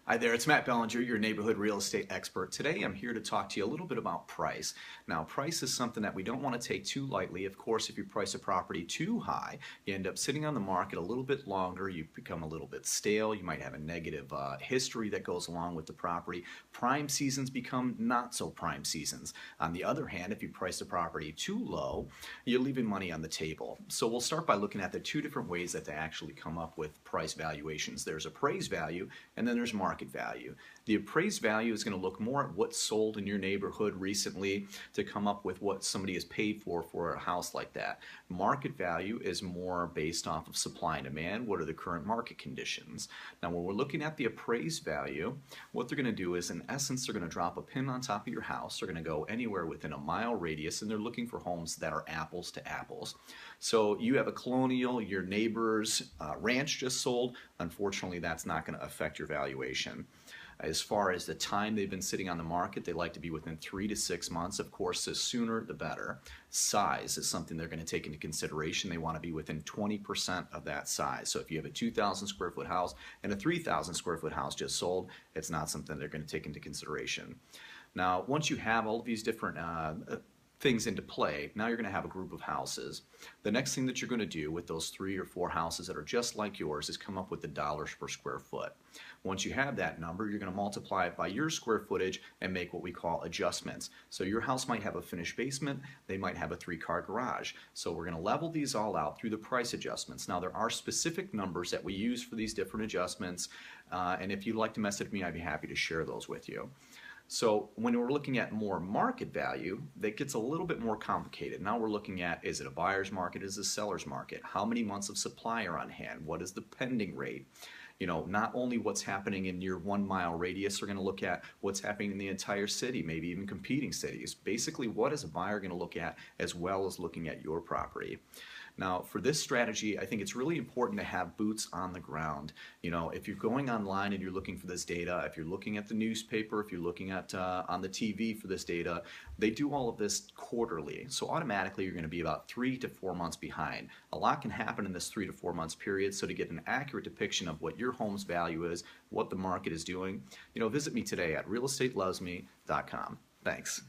Hi there, it's Matt Belanger, your neighborhood real estate expert. Today I'm here to talk to you a little bit about price. Now, price is something that we don't want to take too lightly. Of course, if you price a property too high, you end up sitting on the market a little bit longer, you become a little bit stale, you might have a negative history that goes along with the property. Prime seasons become not so prime seasons. On the other hand, if you price the property too low, you're leaving money on the table. So we'll start by looking at the two different ways that they actually come up with price valuations. There's appraised value and then there's market value. The appraised value is going to look more at what's sold in your neighborhood recently to come up with what somebody has paid for a house like that. Market value is more based off of supply and demand. What are the current market conditions? Now, when we're looking at the appraised value, what they're going to do is, in essence, they're going to drop a pin on top of your house. They're going to go anywhere within a mile radius, and they're looking for homes that are apples to apples. So you have a colonial, your neighbor's ranch just sold. Unfortunately, that's not going to affect your valuation. As far as the time they've been sitting on the market, they like to be within 3 to 6 months. Of course, the sooner the better. Size is something they're going to take into consideration. They want to be within 20% of that size. So if you have a 2,000 square foot house and a 3,000 square foot house just sold, it's not something they're going to take into consideration. Now, once you have all of these different things into play, now you're going to have a group of houses. The next thing that you're going to do with those 3 or 4 houses that are just like yours is come up with the dollars per square foot. Once you have that number, you're going to multiply it by your square footage and make what we call adjustments. So your house might have a finished basement, they might have a 3-car garage. So we're going to level these all out through the price adjustments. Now, there are specific numbers that we use for these different adjustments, and if you'd like to message me, I'd be happy to share those with you. So when we're looking at more market value, that gets a little bit more complicated. Now we're looking at, is it a buyer's market, is it a seller's market? How many months of supply are on hand? What is the pending rate? You know, not only what's happening in your 1 mile radius, we're going to look at what's happening in the entire city, maybe even competing cities. Basically, what is a buyer going to look at as well as looking at your property? Now, for this strategy, I think it's really important to have boots on the ground. You know, if you're going online and you're looking for this data, if you're looking at the newspaper, if you're looking at on the TV for this data, they do all of this quarterly. So automatically, you're going to be about 3 to 4 months behind. A lot can happen in this 3 to 4 months period. So to get an accurate depiction of what your home's value is, what the market is doing, you know, visit me today at realestatelovesme.com. Thanks.